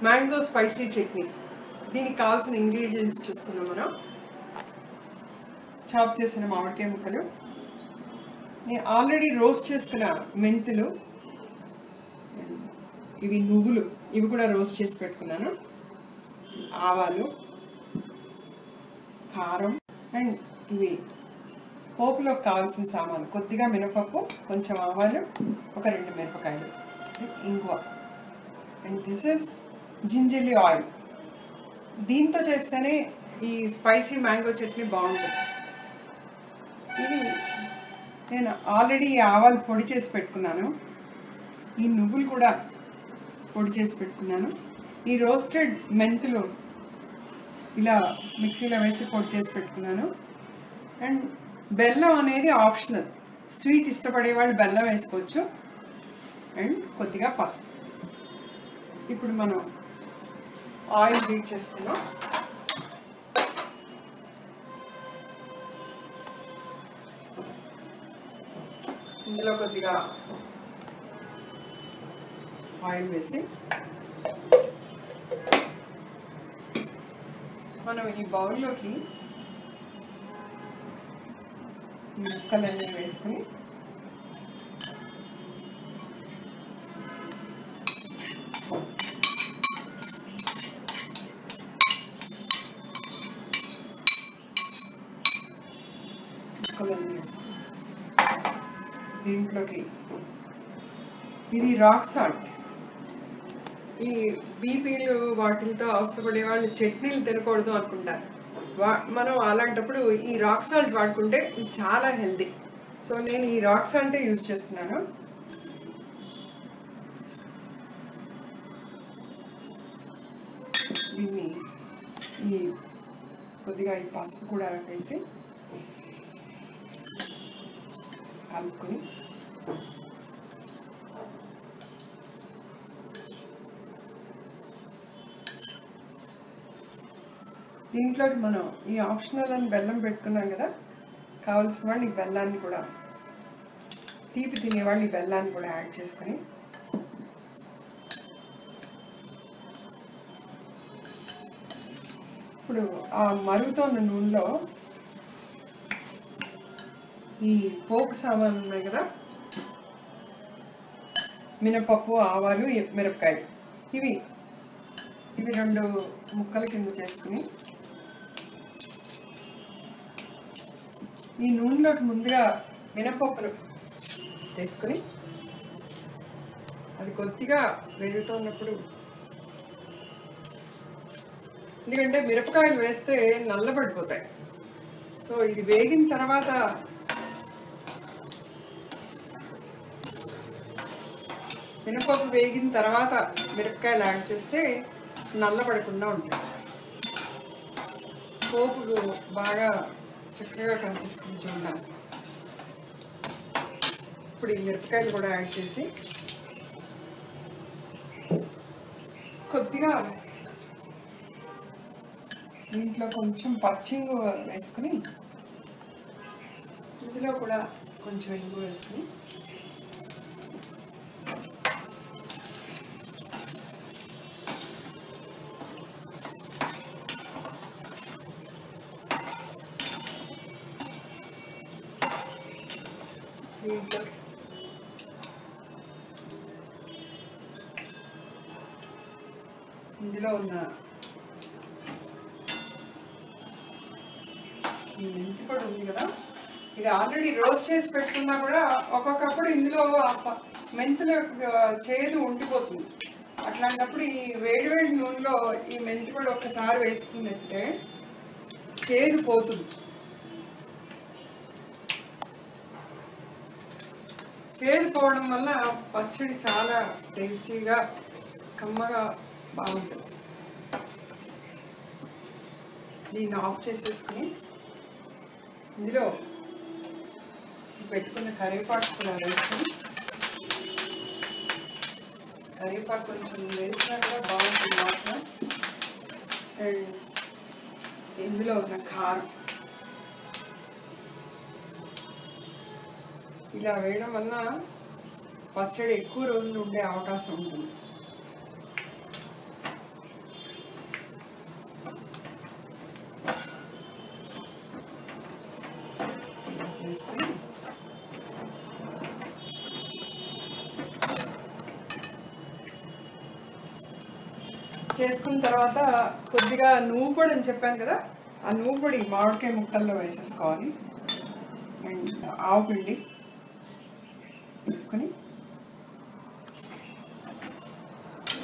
Mango spicy chutney. దీనికి కావాల్సిన ingredients చూసుకుందాం మనం. చాప్ చేసిన మామిడికాయ ముక్కలు, నేను ఆల్రెడీ రోస్ట్ చేసుకున్న మెంతులు, ఇవి నువ్వులు, ఇవి కూడా రోస్ట్ చేసి పెట్టుకున్నాను, ఆవాలు, కారం, అండ్ ఇవి పోపులో కావాల్సిన సామాను, కొద్దిగా మినపప్పు, కొంచెం ఆవాలు, ఒక 2 మిరపకాయలు, ఇంగువ, and this is gingelly oil. దీంతో చేస్తేనే ఈ స్పైసీ మ్యాంగో చట్నీ బాగుంటుంది. ఇవి నేను ఆల్రెడీ ఆవాలు పొడి చేసి పెట్టుకున్నాను, ఈ నువ్వులు కూడా పొడి చేసి పెట్టుకున్నాను, ఈ రోస్టెడ్ మెంతులు ఇలా మిక్సీలో వేసి పొడి చేసి పెట్టుకున్నాను, అండ్ బెల్లం అనేది ఆప్షనల్, స్వీట్ ఇష్టపడే వాళ్ళు బెల్లం వేసుకోవచ్చు, అండ్ కొద్దిగా పసుపు. ఇప్పుడు మనం ఆయిల్ హీట్ చేసుకుందాం. ఇందులో కొద్దిగా ఆయిల్ వేసి మనం ఈ బౌల్లోకి ముక్కలన్నీ వేసుకుని దీంట్లోకి ఇది రాక్ సాల్ట్. ఈ బీపీలు వాటితో అవస్థపడే వాళ్ళు చట్నీలు తినకూడదు అనుకుంటారు. మనం అలాంటప్పుడు ఈ రాక్ సాల్ట్ వాడుకుంటే చాలా హెల్దీ. సో నేను ఈ రాక్ సాల్టే యూజ్ చేస్తున్నాను. దీన్ని ఈ కొద్దిగా ఈ పసుపు కూడా వేసి కలుపుకొని దీంట్లోకి మనం ఈ ఆప్షనల్ అని బెల్లం పెట్టుకున్నాం కదా, కావాల్సిన వాళ్ళు ఈ బెల్లాన్ని కూడా, తీపి తినేవాళ్ళు ఈ బెల్లాన్ని కూడా యాడ్ చేసుకొని ఇప్పుడు ఆ మరుగుతున్న నూనెలో ఈ పోపు సామాన్లు ఉన్నాయి కదా, మినపప్పు, ఆవాలు, మిరపకాయలు, ఇవి 2 ముక్కల కింద చేసుకుని ఈ నూనెలోకి ముందుగా మినపప్పును వేసుకుని అది కొద్దిగా వేగుతున్నప్పుడు, ఎందుకంటే మిరపకాయలు వేస్తే నల్లబడిపోతాయి, సో ఇది వేగిన తర్వాత మినపప్పు వేగిన తర్వాత మిరపకాయలు యాడ్ చేస్తే నల్లబడకుండా ఉంటాయి, పోపు బాగా చక్కగా కనిపిస్తుంది చూడడానికి. ఇప్పుడు ఈ మిరపకాయలు కూడా యాడ్ చేసి కొద్దిగా దీంట్లో కొంచెం పచ్చింగు వేసుకుని, ఇందులో కూడా కొంచెం ఇంగు వేసుకుని దీంట్లో ఇందులో ఉన్న ఈ మెంతి పొడి ఉంది కదా, ఇది ఆల్రెడీ రోస్ట్ చేసి పెట్టుకున్నా కూడా ఒక్కొక్కప్పుడు ఇందులో మెంతుల చేదు ఉండిపోతుంది. అట్లాంటప్పుడు ఈ వేడివేడి నూనెలో ఈ మెంతి పొడి ఒక్కసారి వేసుకున్నట్టే చేదు పోతుంది. చేదు పోవడం వల్ల పచ్చడి చాలా టేస్టీగా, కమ్మగా బాగుంటుంది. దీన్ని ఆఫ్ చేసేసుకుని ఇందులో పెట్టుకున్న కరివేపాకు కూడా వేసుకుని, కరివేపాకు కొంచెం వేసినా కూడా బాగుంటుంది వాసన. అండ్ ఇందులో ఉన్న కారం ఇలా వేయడం వల్ల పచ్చడి ఎక్కువ రోజులు ఉండే అవకాశం ఉంటుంది. వేసుకుని చేసుకున్న తర్వాత కొద్దిగా నువ్వు పొడి అని చెప్పాను కదా, ఆ నువ్వు పొడి మామిడికాయ ముక్కల్లో వేసేసుకోవాలి. అండ్ ఆవు పిండి వేసుకొని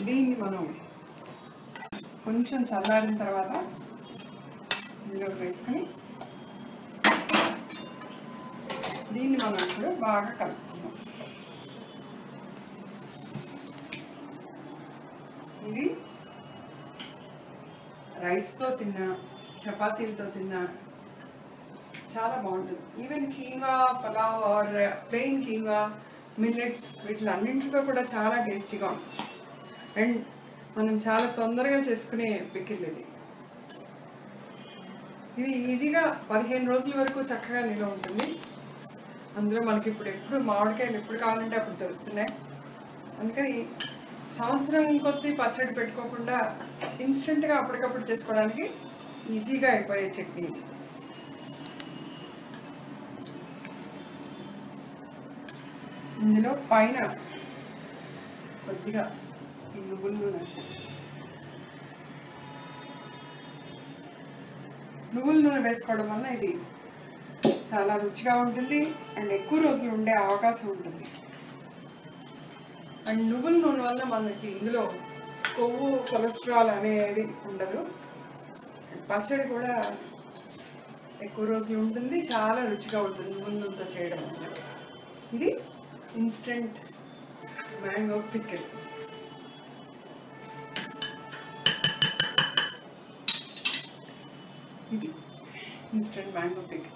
దీన్ని మనం కొంచెం చల్లారిన తర్వాత ఇందులో వేసుకొని దీన్ని మనం ఇప్పుడు బాగా కలుపుకుందాం. ఇది రైస్తో తిన్నా, చపాతీలతో తిన్నా చాలా బాగుంటుంది. Even quinoa, pulao or plain quinoa, millets వీటిలన్నింటితో కూడా చాలా టేస్టీగా ఉంటుంది. అండ్ మనం చాలా తొందరగా చేసుకునే పికిల్ ఇది. ఇది ఈజీగా 15 రోజుల వరకు చక్కగా నిల్వ ఉంటుంది. అందులో మనకి ఎప్పుడు మామిడికాయలు ఎప్పుడు కావాలంటే అప్పుడు దొరుకుతున్నాయి. అందుకని సంవత్సరం కొద్దీ పచ్చడి పెట్టుకోకుండా ఇన్స్టెంట్గా అప్పటికప్పుడు చేసుకోవడానికి ఈజీగా అయిపోయే చట్నీ ఇది. ఇందులో పైన కొద్దిగా నువ్వుల నూనె వేసుకోవడం వల్ల ఇది చాలా రుచిగా ఉంటుంది అండ్ ఎక్కువ రోజులు ఉండే అవకాశం ఉంటుంది. అండ్ నువ్వుల నూనె వల్ల మనకి ఇందులో కొవ్వు, కొలెస్ట్రాల్ అనేది ఉండదు. పచ్చడి కూడా ఎక్కువ రోజులు ఉంటుంది, చాలా రుచిగా ఉంటుంది నువ్వుల నూనెతో చేయడం వల్ల. ఇది ఇన్స్టెంట్ మ్యాంగో పికిల్. ఇది ఇన్స్టెంట్ మ్యాంగో పికిల్.